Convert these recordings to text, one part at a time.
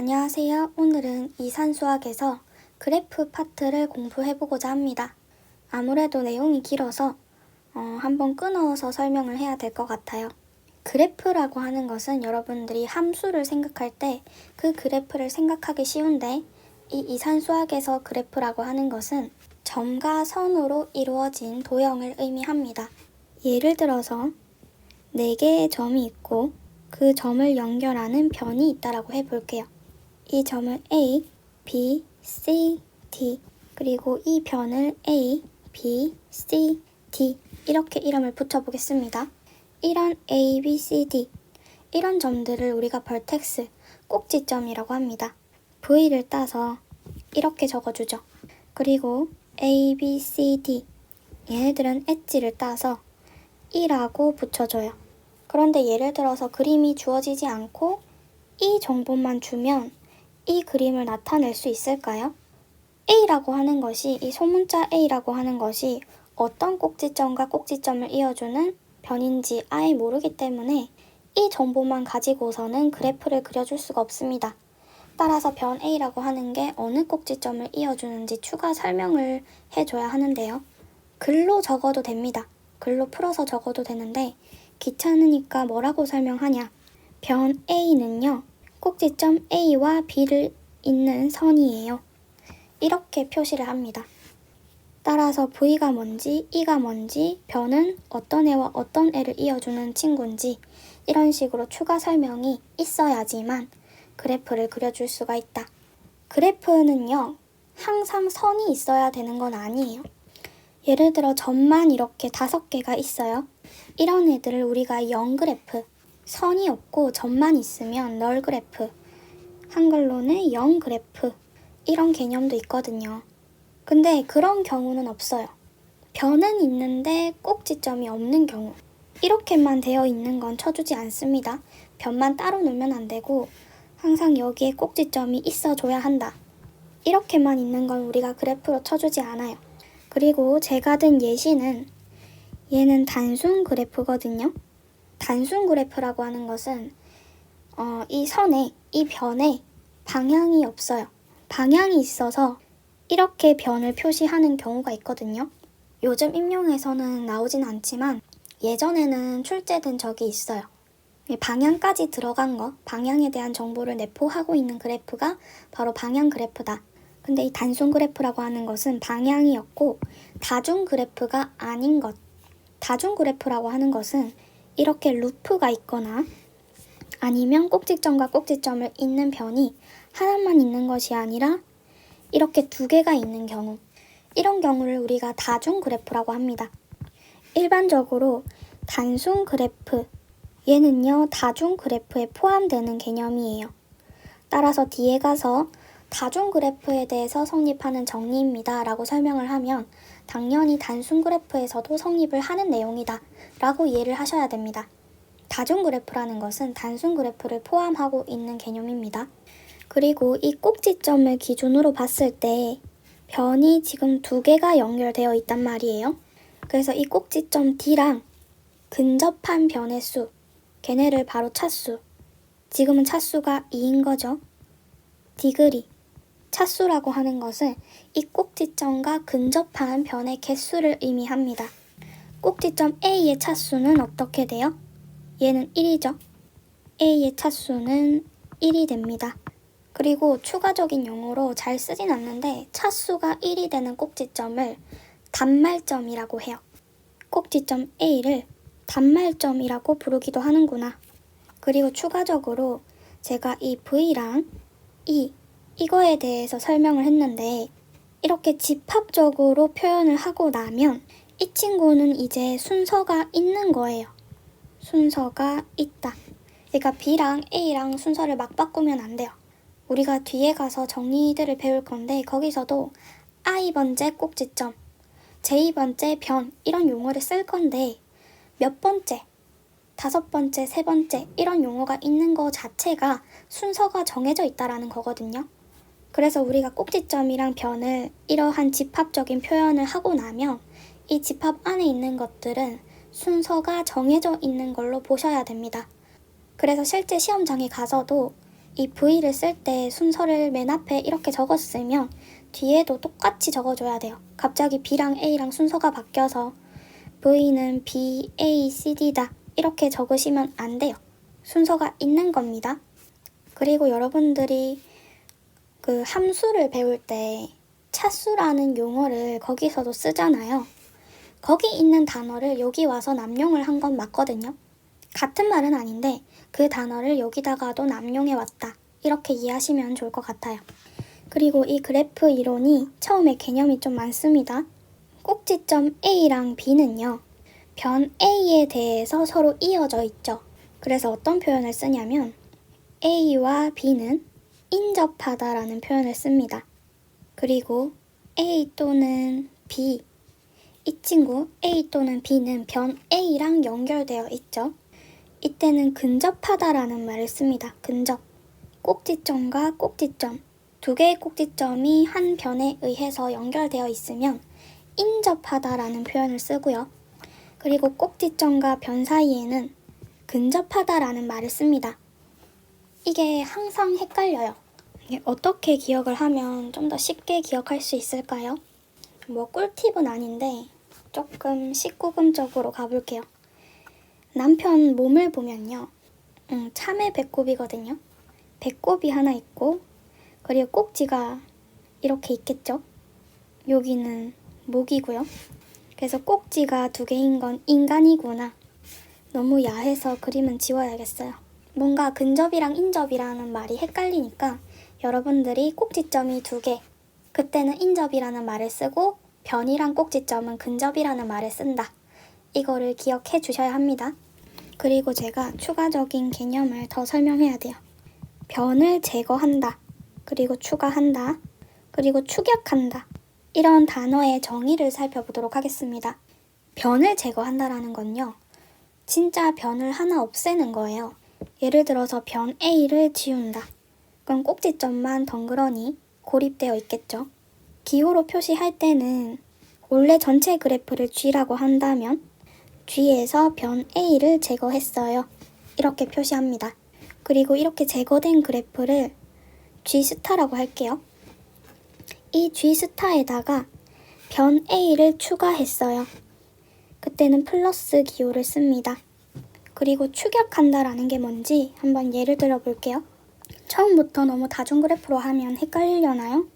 안녕하세요. 오늘은 이산수학에서 그래프 파트를 공부해보고자 합니다. 아무래도 내용이 길어서 한번 끊어서 설명을 해야 될 것 같아요. 그래프라고 하는 것은 여러분들이 함수를 생각할 때 그 그래프를 생각하기 쉬운데 이 이산수학에서 그래프라고 하는 것은 점과 선으로 이루어진 도형을 의미합니다. 예를 들어서 4개의 점이 있고 그 점을 연결하는 변이 있다라고 해볼게요. 이 점을 A, B, C, D 그리고 이 변을 A, B, C, D 이렇게 이름을 붙여보겠습니다. 이런 A, B, C, D 이런 점들을 우리가 벌텍스, 꼭지점이라고 합니다. V를 따서 이렇게 적어주죠. 그리고 A, B, C, D 얘네들은 엣지를 따서 E라고 붙여줘요. 그런데 예를 들어서 그림이 주어지지 않고 이 정보만 주면 이 그림을 나타낼 수 있을까요? A라고 하는 것이, 이 소문자 A라고 하는 것이 어떤 꼭지점과 꼭지점을 이어주는 변인지 아예 모르기 때문에 이 정보만 가지고서는 그래프를 그려줄 수가 없습니다. 따라서 변 A라고 하는 게 어느 꼭지점을 이어주는지 추가 설명을 해줘야 하는데요. 글로 적어도 됩니다. 글로 풀어서 적어도 되는데 귀찮으니까 뭐라고 설명하냐. 변 A는요. 꼭지점 A와 B를 잇는 선이에요. 이렇게 표시를 합니다. 따라서 V가 뭔지, E가 뭔지, 변은 어떤 애와 어떤 애를 이어주는 친구인지 이런 식으로 추가 설명이 있어야지만 그래프를 그려줄 수가 있다. 그래프는요. 항상 선이 있어야 되는 건 아니에요. 예를 들어 점만 이렇게 5개가 있어요. 이런 애들을 우리가 영그래프, 선이 없고 점만 있으면 널그래프, 한글로는 영그래프 이런 개념도 있거든요. 근데 그런 경우는 없어요. 변은 있는데 꼭지점이 없는 경우 이렇게만 되어 있는 건 쳐주지 않습니다. 변만 따로 놓으면 안 되고 항상 여기에 꼭지점이 있어줘야 한다. 이렇게만 있는 건 우리가 그래프로 쳐주지 않아요. 그리고 제가 든 예시는 얘는 단순 그래프거든요. 단순 그래프라고 하는 것은 이 선에, 이 변에 방향이 없어요. 방향이 있어서 이렇게 변을 표시하는 경우가 있거든요. 요즘 임용에서는 나오진 않지만 예전에는 출제된 적이 있어요. 방향까지 들어간 거, 방향에 대한 정보를 내포하고 있는 그래프가 바로 방향 그래프다. 근데 이 단순 그래프라고 하는 것은 방향이 없고 다중 그래프가 아닌 것. 다중 그래프라고 하는 것은 이렇게 루프가 있거나 아니면 꼭지점과 꼭지점을 잇는 변이 하나만 있는 것이 아니라 이렇게 2개가 있는 경우, 이런 경우를 우리가 다중 그래프라고 합니다. 일반적으로 단순 그래프, 얘는요 다중 그래프에 포함되는 개념이에요. 따라서 뒤에 가서 다중 그래프에 대해서 성립하는 정리입니다 라고 설명을 하면 당연히 단순 그래프에서도 성립을 하는 내용이다 라고 이해를 하셔야 됩니다. 다중 그래프라는 것은 단순 그래프를 포함하고 있는 개념입니다. 그리고 이 꼭지점을 기준으로 봤을 때 변이 지금 2개가 연결되어 있단 말이에요. 그래서 이 꼭지점 D랑 근접한 변의 수, 걔네를 바로 차수, 지금은 차수가 2인 거죠. 디그리, 차수라고 하는 것은 이 꼭지점과 근접한 변의 개수를 의미합니다. 꼭지점 A의 차수는 어떻게 돼요? 얘는 1이죠. A의 차수는 1이 됩니다. 그리고 추가적인 용어로 잘 쓰진 않는데 차수가 1이 되는 꼭지점을 단말점이라고 해요. 꼭지점 A를 단말점이라고 부르기도 하는구나. 그리고 추가적으로 제가 이 V랑 이거에 대해서 설명을 했는데 이렇게 집합적으로 표현을 하고 나면 이 친구는 이제 순서가 있는 거예요. 순서가 있다. 그러니까 B랑 A랑 순서를 막 바꾸면 안 돼요. 우리가 뒤에 가서 정리들을 배울 건데 거기서도 I번째 꼭지점, J번째 변 이런 용어를 쓸 건데 몇 번째, 5번째, 3번째 이런 용어가 있는 거 자체가 순서가 정해져 있다라는 거거든요. 그래서 우리가 꼭지점이랑 변을 이러한 집합적인 표현을 하고 나면 이 집합 안에 있는 것들은 순서가 정해져 있는 걸로 보셔야 됩니다. 그래서 실제 시험장에 가서도 이 V를 쓸 때 순서를 맨 앞에 이렇게 적었으면 뒤에도 똑같이 적어줘야 돼요. 갑자기 B랑 A랑 순서가 바뀌어서 V는 B, A, C, D다 이렇게 적으시면 안 돼요. 순서가 있는 겁니다. 그리고 여러분들이 그 함수를 배울 때 차수라는 용어를 거기서도 쓰잖아요. 거기 있는 단어를 여기 와서 남용을 한 건 맞거든요. 같은 말은 아닌데 그 단어를 여기다가도 남용해 왔다. 이렇게 이해하시면 좋을 것 같아요. 그리고 이 그래프 이론이 처음에 개념이 좀 많습니다. 꼭지점 A랑 B는요. 변 A에 대해서 서로 이어져 있죠. 그래서 어떤 표현을 쓰냐면 A와 B는 인접하다라는 표현을 씁니다. 그리고 A 또는 B, 이 친구 A 또는 B는 변 A랑 연결되어 있죠. 이때는 근접하다라는 말을 씁니다. 근접. 꼭지점과 꼭지점, 두 개의 꼭지점이 한 변에 의해서 연결되어 있으면 인접하다라는 표현을 쓰고요. 그리고 꼭지점과 변 사이에는 근접하다라는 말을 씁니다. 이게 항상 헷갈려요. 이게 어떻게 기억을 하면 좀 더 쉽게 기억할 수 있을까요? 뭐 꿀팁은 아닌데 조금 19금적으로 가볼게요. 남편 몸을 보면요. 참외 배꼽이거든요. 배꼽이 하나 있고 그리고 꼭지가 이렇게 있겠죠. 여기는 목이고요. 그래서 꼭지가 두 개인 건 인간이구나. 너무 야해서 그림은 지워야겠어요. 뭔가 근접이랑 인접이라는 말이 헷갈리니까 여러분들이 꼭지점이 두 개, 그때는 인접이라는 말을 쓰고 변이랑 꼭지점은 근접이라는 말을 쓴다. 이거를 기억해 주셔야 합니다. 그리고 제가 추가적인 개념을 더 설명해야 돼요. 변을 제거한다. 그리고 추가한다. 그리고 축약한다. 이런 단어의 정의를 살펴보도록 하겠습니다. 변을 제거한다라는 건요. 진짜 변을 하나 없애는 거예요. 예를 들어서 변 A를 지운다. 그럼 꼭지점만 덩그러니 고립되어 있겠죠. 기호로 표시할 때는 원래 전체 그래프를 G라고 한다면 G에서 변 A를 제거했어요. 이렇게 표시합니다. 그리고 이렇게 제거된 그래프를 G스타라고 할게요. 이 G스타에다가 변 A를 추가했어요. 그때는 플러스 기호를 씁니다. 그리고 축약한다라는 게 뭔지 한번 예를 들어 볼게요. 처음부터 너무 다중 그래프로 하면 헷갈리려나요?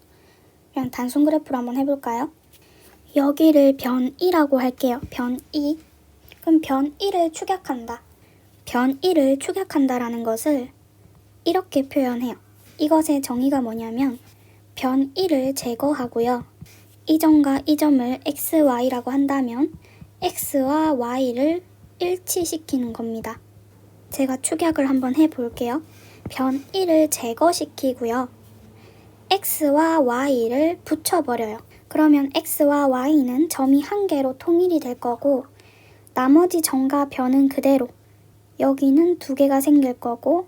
그냥 단순 그래프로 한번 해볼까요? 여기를 변 2라고 할게요. 변 2. 그럼 변 1을 축약한다. 변 1을 축약한다라는 것을 이렇게 표현해요. 이것의 정의가 뭐냐면 변 1을 제거하고요. 이 점과 이 점을 x, y라고 한다면 x와 y를 일치시키는 겁니다. 제가 축약을 한번 해볼게요. 변 1을 제거시키고요. x와 y를 붙여버려요. 그러면 x와 y는 점이 한 개로 통일이 될 거고 나머지 점과 변은 그대로 여기는 두 개가 생길 거고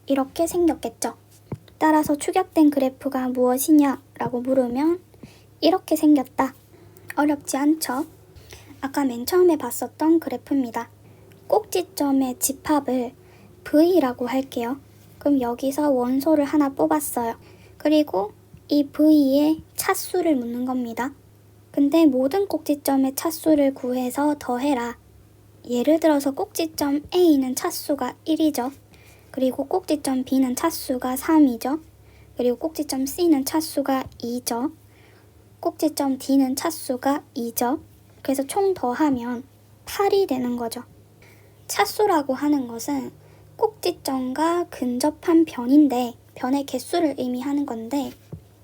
이렇게 생겼겠죠. 따라서 축약된 그래프가 무엇이냐 라고 물으면 이렇게 생겼다. 어렵지 않죠? 아까 맨 처음에 봤었던 그래프입니다. 꼭지점의 집합을 V라고 할게요. 그럼 여기서 원소를 하나 뽑았어요. 그리고 이 V의 차수를 묻는 겁니다. 근데 모든 꼭지점의 차수를 구해서 더해라. 예를 들어서 꼭지점 A는 차수가 1이죠. 그리고 꼭지점 B는 차수가 3이죠. 그리고 꼭지점 C는 차수가 2죠. 꼭지점 D는 차수가 2죠. 그래서 총 더하면 8이 되는 거죠. 차수라고 하는 것은 꼭지점과 근접한 변인데 변의 개수를 의미하는 건데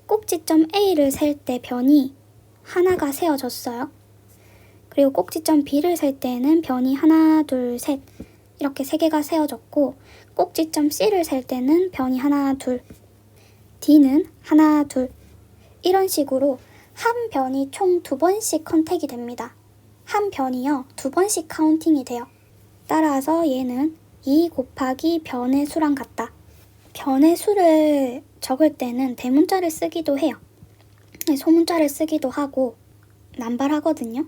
꼭지점 A를 셀 때 변이 하나가 세어졌어요. 그리고 꼭지점 B를 셀 때는 변이 하나, 둘, 셋 이렇게 세 개가 세어졌고 꼭지점 C를 셀 때는 변이 하나, 둘, D는 하나, 둘 이런 식으로 한 변이 총 2번씩 컨택이 됩니다. 한 변이요 2번씩 카운팅이 돼요. 따라서 얘는 2 곱하기 변의 수랑 같다. 변의 수를 적을 때는 대문자를 쓰기도 해요. 소문자를 쓰기도 하고 남발하거든요.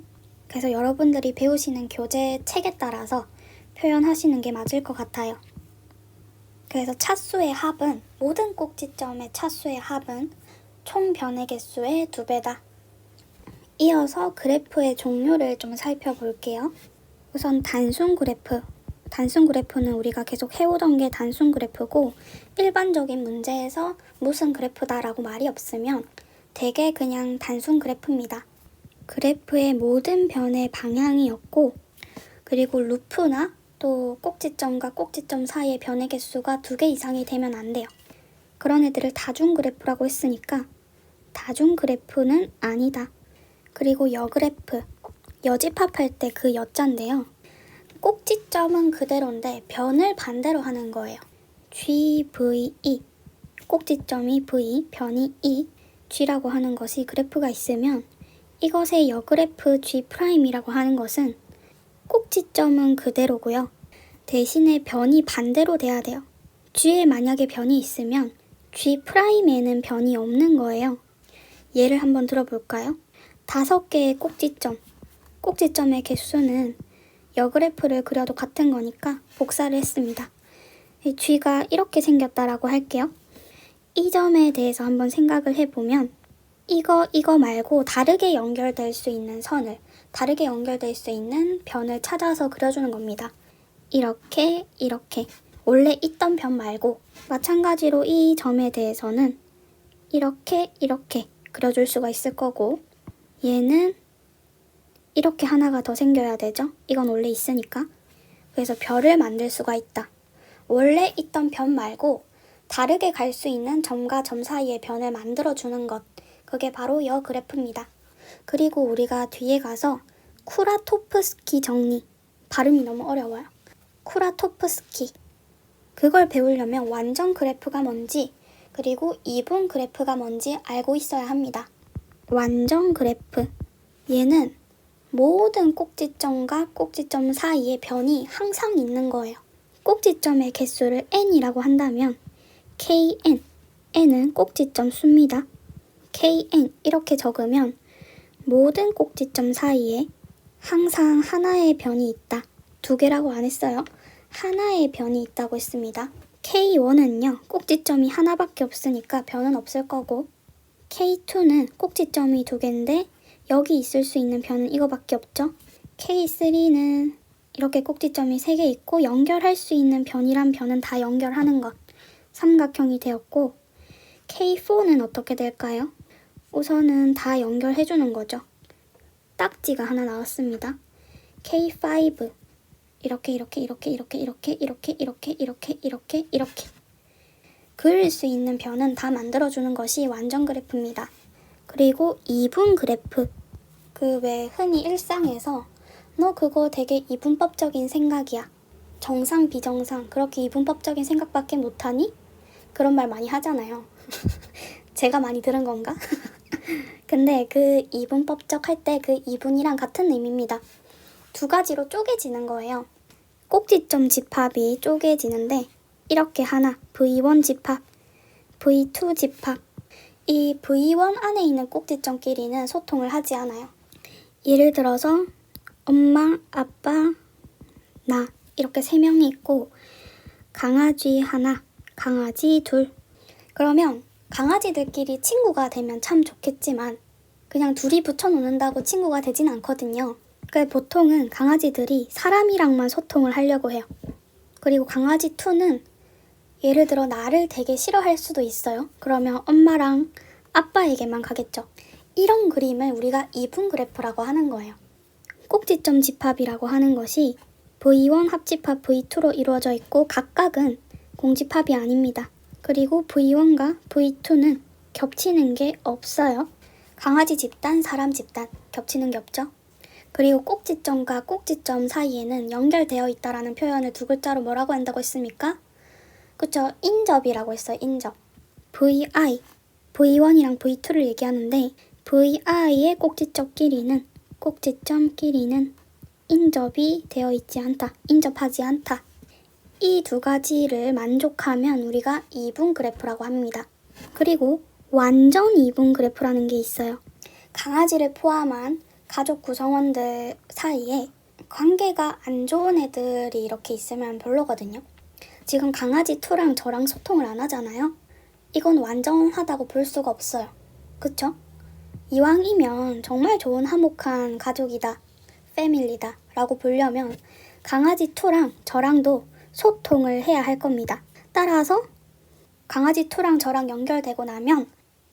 그래서 여러분들이 배우시는 교재 책에 따라서 표현하시는 게 맞을 것 같아요. 그래서 차수의 합은 모든 꼭지점의 차수의 합은 총 변의 개수의 2배다. 이어서 그래프의 종류를 좀 살펴볼게요. 우선 단순 그래프. 단순 그래프는 우리가 계속 해오던 게 단순 그래프고 일반적인 문제에서 무슨 그래프다라고 말이 없으면 대개 그냥 단순 그래프입니다. 그래프의 모든 변의 방향이 없고 그리고 루프나 또 꼭지점과 꼭지점 사이의 변의 개수가 2개 이상이 되면 안 돼요. 그런 애들을 다중 그래프라고 했으니까 다중 그래프는 아니다. 그리고 여그래프, 여집합할 때 그 여자인데요. 꼭지점은 그대로인데 변을 반대로 하는 거예요. GVE, 꼭지점이 V, 변이 E, G라고 하는 것이 그래프가 있으면 이것의 여그래프 G'이라고 하는 것은 꼭지점은 그대로고요. 대신에 변이 반대로 돼야 돼요. G에 만약에 변이 있으면 G'에는 변이 없는 거예요. 예를 한번 들어볼까요? 5개의 꼭지점, 꼭지점의 개수는 여그래프를 그려도 같은 거니까 복사를 했습니다. G가 이렇게 생겼다라고 할게요. 이 점에 대해서 한번 생각을 해보면 이거 말고 다르게 연결될 수 있는 선을, 다르게 연결될 수 있는 변을 찾아서 그려주는 겁니다. 이렇게 원래 있던 변 말고 마찬가지로 이 점에 대해서는 이렇게 그려줄 수가 있을 거고 얘는 이렇게 하나가 더 생겨야 되죠? 이건 원래 있으니까. 그래서 별을 만들 수가 있다. 원래 있던 변 말고 다르게 갈 수 있는 점과 점 사이의 변을 만들어주는 것. 그게 바로 여그래프입니다. 그리고 우리가 뒤에 가서 쿠라토프스키 정리. 발음이 너무 어려워요. 쿠라토프스키. 그걸 배우려면 완전 그래프가 뭔지 그리고 이분 그래프가 뭔지 알고 있어야 합니다. 완전 그래프. 얘는 모든 꼭지점과 꼭지점 사이의 변이 항상 있는 거예요. 꼭지점의 개수를 n이라고 한다면 kn, n은 꼭지점 수입니다. kn 이렇게 적으면 모든 꼭지점 사이에 항상 하나의 변이 있다. 2개라고 안 했어요. 하나의 변이 있다고 했습니다. K1은요, 꼭지점이 하나밖에 없으니까 변은 없을 거고 K2는 꼭지점이 2개인데 여기 있을 수 있는 변은 이거밖에 없죠. K3는 이렇게 꼭지점이 3개 있고 연결할 수 있는 변이란 변은 다 연결하는 것. 삼각형이 되었고 K4는 어떻게 될까요? 우선은 다 연결해주는 거죠. 딱지가 하나 나왔습니다. K5 이렇게 그릴 수 있는 변은 다 만들어주는 것이 완전 그래프입니다. 그리고 이분 그래프. 그 왜 흔히 일상에서 너 그거 되게 이분법적인 생각이야. 정상 비정상 그렇게 이분법적인 생각밖에 못하니? 그런 말 많이 하잖아요. 제가 많이 들은 건가? 근데 그 이분법적 할 때 그 이분이랑 같은 의미입니다. 2가지로 쪼개지는 거예요. 꼭지점 집합이 쪼개지는데 이렇게 하나 V1 집합, V2 집합. 이 V1 안에 있는 꼭지점끼리는 소통을 하지 않아요. 예를 들어서 엄마, 아빠, 나 이렇게 3명이 있고 강아지 하나, 강아지 둘. 그러면 강아지들끼리 친구가 되면 참 좋겠지만 그냥 둘이 붙여놓는다고 친구가 되진 않거든요. 그래서 보통은 강아지들이 사람이랑만 소통을 하려고 해요. 그리고 강아지 2는 예를 들어 나를 되게 싫어할 수도 있어요. 그러면 엄마랑 아빠에게만 가겠죠. 이런 그림을 우리가 이분 그래프라고 하는 거예요. 꼭지점 집합이라고 하는 것이 V1 합집합 V2로 이루어져 있고 각각은 공집합이 아닙니다. 그리고 V1과 V2는 겹치는 게 없어요. 강아지 집단, 사람 집단 겹치는 게 없죠. 그리고 꼭지점과 꼭지점 사이에는 연결되어 있다라는 표현을 2글자로 뭐라고 한다고 했습니까? 그쵸? 인접이라고 했어요. 인접. VI, V1이랑 V2를 얘기하는데 VI의 꼭지점끼리는 인접이 되어 있지 않다. 인접하지 않다. 이 2가지를 만족하면 우리가 이분 그래프라고 합니다. 그리고 완전 이분 그래프라는 게 있어요. 강아지를 포함한 가족 구성원들 사이에 관계가 안 좋은 애들이 이렇게 있으면 별로거든요. 지금 강아지 2랑 저랑 소통을 안 하잖아요. 이건 완전하다고 볼 수가 없어요. 그쵸? 이왕이면 정말 좋은 화목한 가족이다, 패밀리다 라고 보려면 강아지 2랑 저랑도 소통을 해야 할 겁니다. 따라서 강아지 2랑 저랑 연결되고 나면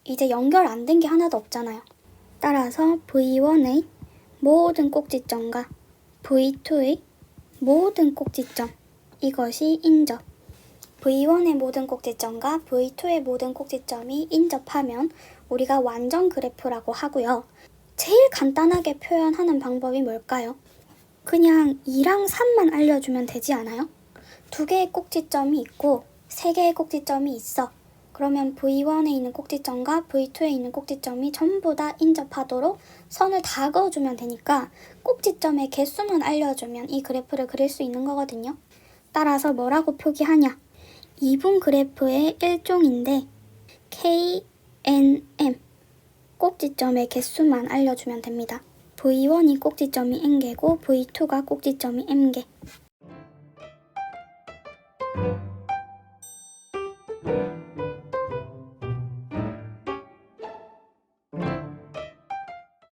이제 연결 안 된 게 하나도 없잖아요. 따라서 V1의 모든 꼭지점과 V2의 모든 꼭지점, 이것이 인접. V1의 모든 꼭지점과 V2의 모든 꼭지점이 인접하면 우리가 완전 그래프라고 하고요. 제일 간단하게 표현하는 방법이 뭘까요? 그냥 2랑 3만 알려주면 되지 않아요? 2개의 꼭지점이 있고 3개의 꼭지점이 있어. 그러면 V1에 있는 꼭지점과 V2에 있는 꼭지점이 전부 다 인접하도록 선을 다 그어주면 되니까 꼭지점의 개수만 알려주면 이 그래프를 그릴 수 있는 거거든요. 따라서 뭐라고 표기하냐? 이분 그래프의 일종인데 KNM 꼭지점의 개수만 알려주면 됩니다. V1이 꼭지점이 N개고 V2가 꼭지점이 M개.